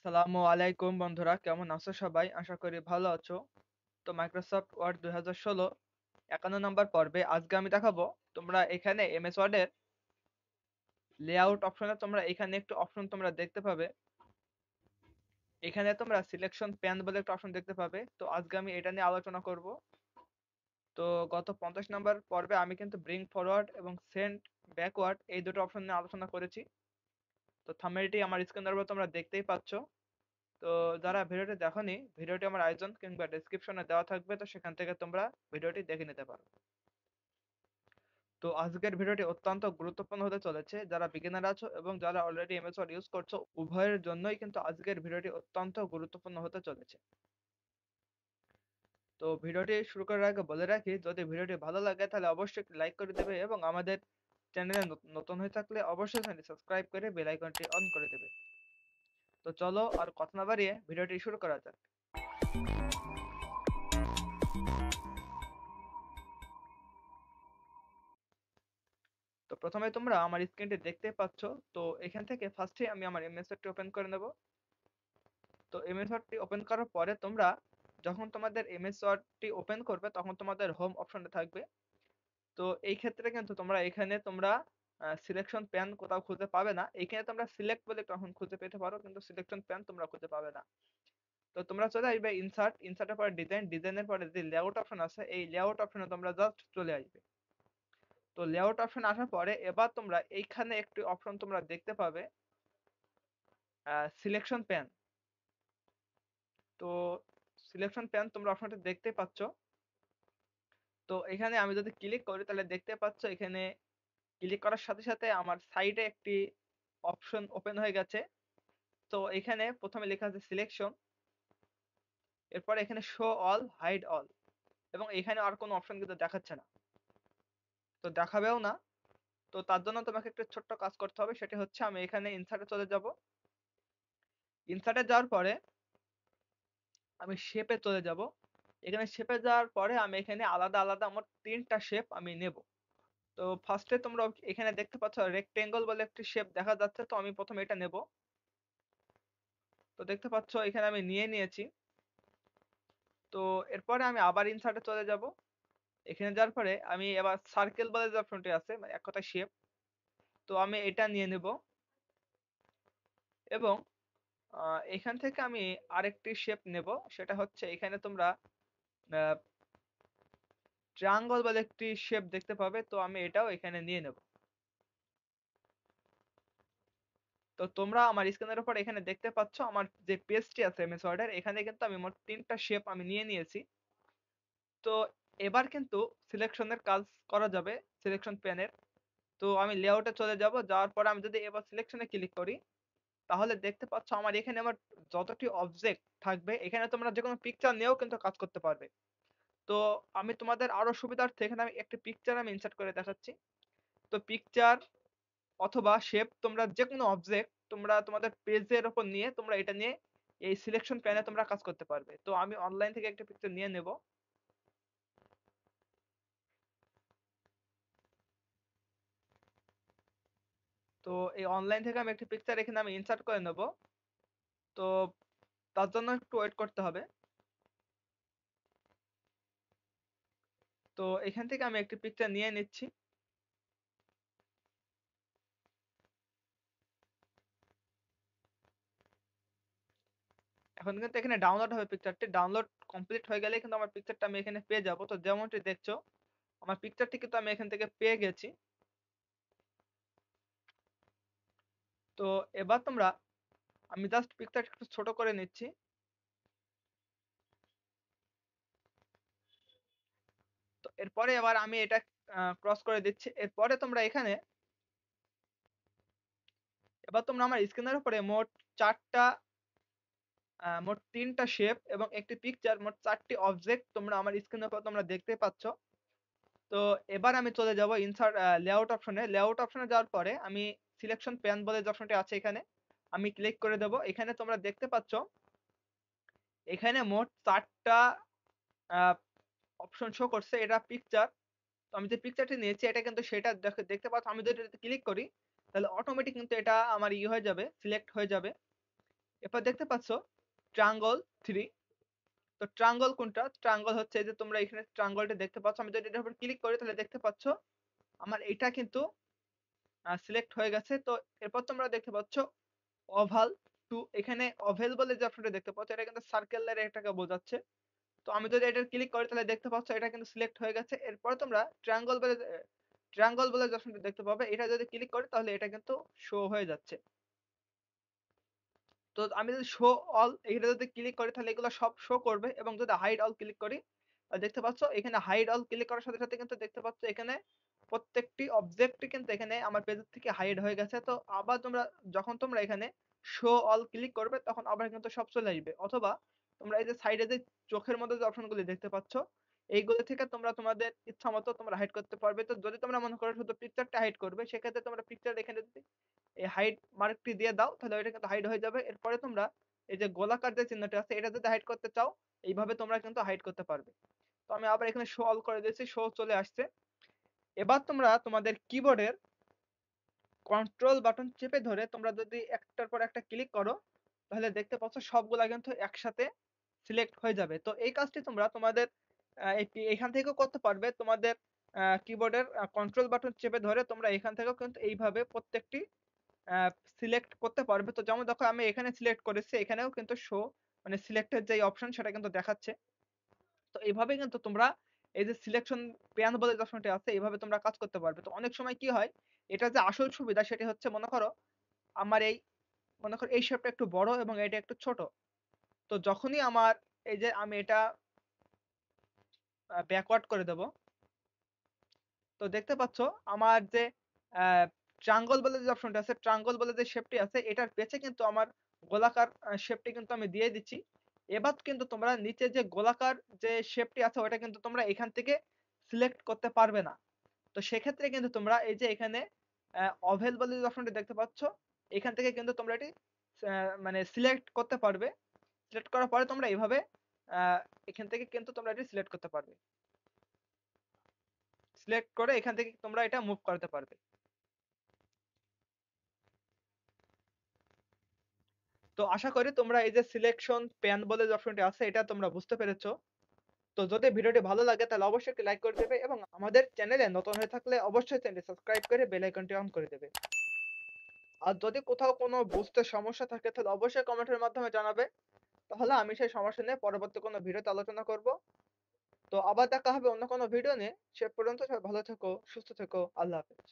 আসসালামু আলাইকুম বন্ধুরা, কেমন আছো সবাই? আশা করি ভালো আছো। তো মাইক্রোসফট ওয়ার্ড 2016 51 নম্বর পর্বে আজকে আমি দেখাবো তোমরা এখানে এমএস ওয়ার্ডের লেআউট অপশনে তোমরা এখানে একটু অপশন তোমরা দেখতে পাবে। এখানে তোমরা সিলেকশন প্যান বলে একটা অপশন দেখতে পাবে। তো আজকে আমি এটা নিয়ে আলোচনা করব। তো গত 50 নম্বর পর্বে আমি কিন্তু ব্রিং ফরওয়ার্ড এবং সেন্ড ব্যাকওয়ার্ড এই দুটো অপশন নিয়ে আলোচনা করেছি। তো থাম্বনেলটি আমার স্ক্রিনের উপর তোমরা দেখতেই পাচ্ছ। তো যারা ভিডিওটি দেখোনি, ভিডিওটি আমার আইকন কিংবা ডেসক্রিপশনে দেওয়া থাকবে, তো সেখান থেকে তোমরা ভিডিওটি দেখে নিতে পারো। তো আজকের ভিডিওটি অত্যন্ত গুরুত্বপূর্ণ হতে চলেছে। যারা বিগিনার আছো এবং যারা অলরেডি এমএস ওয়ার্ড ইউজ করছো, উভয়ের জন্যই কিন্তু আজকের ভিডিওটি অত্যন্ত গুরুত্বপূর্ণ হতে চলেছে। তো ভিডিওটি শুরু করার আগে বলে রাখি, যদি ভিডিওটি ভালো লাগে তাহলে অবশ্যই একটি লাইক করে দেবে এবং আমাদের চ্যানেলে নতুন হয়ে থাকলে অবশ্যই চ্যানেলটি সাবস্ক্রাইব করে বেল আইকনটি অন করে দেবে। তো চলো আর কথা না বাড়িয়ে ভিডিওটি শুরু করা যাক। তো প্রথমে তোমরা আমার স্ক্রিনটি দেখতে পাচ্ছ। তো এখান থেকে ফার্স্টে আমি আমার এমএস ওয়ার্ডটি ওপেন করে নেব। তো এমএস ওয়ার্ডটি ওপেন করার পরে তোমরা যখন তোমাদের এমএস ওয়ার্ডটি ওপেন করবে তখন তোমাদের হোম অপশনটা থাকবে। তো এই ক্ষেত্রে কিন্তু তোমরা এখানে তোমরা সিলেকশন প্যান কোথাও খুঁজে পাবে না। এখানে তোমরা সিলেক্ট বলে তখন খুঁজে পেতে পারো, কিন্তু সিলেকশন প্যান তোমরা খুঁজে পাবে না। তো তোমরা চলে আসবে ইনসার্টের পরে ডিজাইনের পরে যে লেআউট অপশন আছে, এই লেআউট অপশনে তোমরা জাস্ট চলে আসবে। তো লেআউট অপশন আসার পরে এবার তোমরা এইখানে একটি অপশন তোমরা দেখতে পাবে, সিলেকশন প্যান। তো সিলেকশন প্যান তোমরা অপশনটা দেখতে পাচ্ছ। তো এখানে আমি যদি ক্লিক করি তাহলে দেখতে পাচ্ছ এখানে ক্লিক করার সাথে সাথে আমার সাইডে একটি অপশন ওপেন হয়ে গেছে। তো এখানে প্রথমে লেখা আছে সিলেকশন, এরপর এখানে শো অল, হাইড অল, এবং এখানে আর কোনো অপশন কিন্তু দেখাচ্ছে না, তো দেখাবেও না। তো তার জন্য তোমাকে একটা ছোট্ট কাজ করতে হবে, সেটা হচ্ছে আমি এখানে ইনসার্টে চলে যাব। ইনসার্টে যাওয়ার পরে আমি শেপে চলে যাব। এখানে শেপে যাওয়ার পরে আমি এখানে আলাদা আলাদা আমার তিনটা শেপ আমি নেব। তো ফার্স্টে তোমরা এখানে দেখতে পাচ্ছ রেক্টেঙ্গল বলে একটি শেপ দেখা যাচ্ছে, তো আমি প্রথমে এটা নেব। তো দেখতে পাচ্ছ এখানে আমি নিয়ে নিয়েছি। তো এরপরে আমি আবার ইনসার্টে চলে যাব। এখানে যাওয়ার পরে আমি এবার সার্কেল বলে যে অপশনটি আছে, মানে এক কথা শেপ, তো আমি এটা নিয়ে নেব। এবং এখান থেকে আমি আরেকটি শেপ নেব, সেটা হচ্ছে এখানে তোমরা ট্রায়াঙ্গল বলে একটি শেপ দেখতে পাবে, তো আমি এটাও এখানে নিয়ে নেব। তো তোমরা আমার স্ক্রিনের উপর এখানে দেখতে পাচ্ছ আমার যে পেজটি আছে এমএস ওয়ার্ডের, এখানে কিন্তু আমি মোট তিনটা শেপ আমি নিয়ে নিয়েছি। তো এবার কিন্তু সিলেকশনের কাজ করা যাবে, সিলেকশন প্যানের। তো আমি লেআউটে চলে যাব, যাওয়ার পর আমি যদি এবার সিলেকশনে ক্লিক করি তাহলে দেখতে পাচ্ছ আমার এখানে আমার যতটি অবজেক্ট থাকবে, এখানে তোমরা যে কোনো পিকচার নিয়েও কিন্তু কাজ করতে পারবে। তো আমি তোমাদের আরো সুবিধার্থে এখানে আমি একটি পিকচার আমি ইনসার্ট করে দেখাচ্ছি। তো পিকচার অথবা শেপ, তোমরা যে কোনো অবজেক্ট তোমরা তোমাদের পেজের ওপর নিয়ে তোমরা এটা নিয়ে এই সিলেকশন প্যানে তোমরা কাজ করতে পারবে। তো আমি অনলাইন থেকে একটা পিকচার নিয়ে নেব। তো এই অনলাইন থেকে আমি একটা পিকচার এখানে আমি ইনসার্ট করে নেব। তো তার জন্য একটু ওয়েট করতে হবে। তো এখান থেকে আমি একটি পিকচার নিয়ে নিচ্ছি। এখন কিন্তু এখানে ডাউনলোড হবে, পিকচারটি ডাউনলোড কমপ্লিট হয়ে গেলে কিন্তু আমার পিকচারটা আমি এখানে পেয়ে যাব। তো যেমনটি দেখছো আমার পিকচারটি কিন্তু আমি এখান থেকে পেয়ে গেছি। তো এবার তোমরা, আমি জাস্ট পিকচারটা একটু ছোট করে নিচ্ছি। তো এরপরে এবার আমি এটা ক্রস করে দিচ্ছি। এরপরে তোমরা এখানে, এবার তোমরা আমার স্ক্রিনের উপরে মোট তিনটা শেপ এবং একটি পিকচার, মোট 4টি অবজেক্ট তোমরা আমার স্ক্রিনের উপর তোমরা দেখতে পাচ্ছ। তো এবার আমি চলে যাব ইনসার্ট লেআউট অপশনে। লেআউট অপশনে যাওয়ার পরে আমি সিলেকশন প্যান বলে যে অপশনটি আছে এখানে আমি ক্লিক করে দেব। এখানে তোমরা দেখতে পাচ্ছ এখানে মোট 4টা অপশন শো করছে, এটা পিকচার। তো আমি যে পিকচারটি নিয়েছি এটা কিন্তু সেটা দেখতে পাচ্ছ। আমি যদি এটাতে ক্লিক করি তাহলে অটোমেটিক কিন্তু এটা আমার হয়ে যাবে, সিলেক্ট হয়ে যাবে। এরপর দেখতে পাচ্ছ ট্রায়াঙ্গল 3। তো ট্রায়াঙ্গল কোনটা? ট্রায়াঙ্গল হচ্ছে এই যে তোমরা এখানে ট্রায়াঙ্গলটা দেখতে পাচ্ছ। আমি যদি এটার উপর ক্লিক করি তাহলে দেখতে পাচ্ছ আমার এটা কিন্তু সিলেক্ট হয়ে গেছে। তো এরপর তোমরা দেখতে পাচ্ছ ওভাল 2। এখানে ওভেল বলে যে অপশনটা দেখতে পাচ্ছ এটা কিন্তু সার্কেলের এটাকে বোঝাচ্ছে। তো আমি যদি এটার ক্লিক করি তাহলে দেখতে পাচ্ছ এটা কিন্তু সিলেক্ট হয়ে গেছে। এরপর তোমরা ট্রায়াঙ্গল বলে যে অপশনটা দেখতে পাবে এটা যদি ক্লিক করি তাহলে এটা কিন্তু শো হয়ে যাচ্ছে। তো আমি যদি শো অল এখানে যদি ক্লিক করি তাহলে এগুলো সব শো করবে, এবং যদি হাইড অল ক্লিক করি দেখতে পাচ্ছ এখানে হাইড অল ক্লিক করার সাথে সাথে কিন্তু দেখতে পাচ্ছ এখানে প্রত্যেকটি অবজেক্টই কিন্তু এখানে আমার পেজ থেকে হাইড হয়ে গেছে। তো আবার তোমরা যখন তোমরা এখানে শো অল ক্লিক করবে তখন আবার কিন্তু সব চলে আসবে, অথবা তোমরা এই যে সাইডে যে চোখের মধ্যে যে অপশনগুলি দেখতে পাচ্ছ এইগুলো থেকে তোমরা তোমাদের ইচ্ছা মতো তোমরা হাইড করতে পারবে। তো যদি তোমরা মনে করো শুধু পিকচারটা হাইড করবে সেক্ষেত্রে তোমরা পিকচার এখানে যদি এই হাইড মার্কটি দিয়ে দাও তাহলে ওইটা কিন্তু হাইড হয়ে যাবে। এরপরে তোমরা এই যে গোলাকার যে চিহ্নটা আছে এটা যদি হাইড করতে চাও এইভাবে তোমরা কিন্তু হাইড করতে পারবে। তো আমি আবার এখানে শো অল করে দিয়েছি, শো চলে আসছে। এবার তোমরা তোমাদের কিবোর্ডের কন্ট্রোল বাটন চেপে ধরে তোমরা যদি একটার পর একটা ক্লিক করো তাহলে দেখতে পাচ্ছ সবগুলা কিন্তু একসাথে সিলেক্ট হয়ে যাবে। তো এই কাজটি তোমরা তোমাদের এখান থেকেও করতে পারবে। তোমাদের কিবোর্ডের কন্ট্রোল বাটন চেপে ধরে তোমরা এখান থেকেও কিন্তু এইভাবে প্রত্যেকটি সিলেক্ট করতে পারবে। তো যেমন দেখো আমি এখানে সিলেক্ট করেছি, এখানেও কিন্তু শো মানে সিলেক্টের যে অপশন সেটা কিন্তু দেখাচ্ছে। তো এইভাবে কিন্তু তোমরা এই যে সিলেকশন প্যান বলে যে অপশনটি আছে এইভাবে তোমরা কাজ করতে পারবে। তো অনেক সময় কি হয়, এটা যে আসল সুবিধা সেটি হচ্ছে মনে করো আমার এই মনে করো এই শেপটা একটু বড় এবং এটা একটু ছোট। তো যখনই আমার এই যে আমি এটা ব্যাকওয়ার্ড করে দেব, তো দেখতে পাচ্ছ আমার যে ট্রায়াঙ্গল বলে যে অপশনটা আছে, ট্রায়াঙ্গল বলে যে শেপটি আছে এটার পেছে কিন্তু আমার গোলাকার শেপটি কিন্তু আমি দিয়ে দিচ্ছি। এবার কিন্তু তোমরা নিচে যে গোলাকার যে শেপটি আছে ওটা কিন্তু তোমরা এখান থেকে সিলেক্ট করতে পারবে না। তো সেক্ষেত্রে কিন্তু তোমরা এই যে এখানে ওভেল বলে যে অপশনটি দেখতে পাচ্ছ এখান থেকে কিন্তু তোমরা এটি মানে সিলেক্ট করতে পারবে। সিলেক্ট করার পরে তোমরা এইভাবে আহ, এখান থেকে কিন্তু তোমরা এটি সিলেক্ট করতে পারবে। সিলেক্ট করে এখান থেকে তোমরা এটা মুভ করতে পারবে। তো আশা করি তোমরা এই যে সিলেকশন প্যান বলে যে অপশনটি আছে এটা তোমরা বুঝতে পেরেছো। তো যদি ভিডিওটি ভালো লাগে তাহলে অবশ্যই একটি লাইক করে দেবে, এবং আমাদের চ্যানেলে নতুন হয়ে থাকলে অবশ্যই চ্যানেলটি সাবস্ক্রাইব করে বেল আইকনটি অন করে দেবে। আর যদি কোথাও কোনো বুঝতে সমস্যা থাকে তাহলে অবশ্যই কমেন্টের মাধ্যমে জানাবে, তাহলে আমি সেই সমস্যা নিয়ে পরবর্তী কোনো ভিডিওতে আলোচনা করব। তো আবার দেখা হবে অন্য কোনো ভিডিও নিয়ে। সে পর্যন্ত সবাই ভালো থেকো, সুস্থ থেকো, আল্লাহ হাফেজ।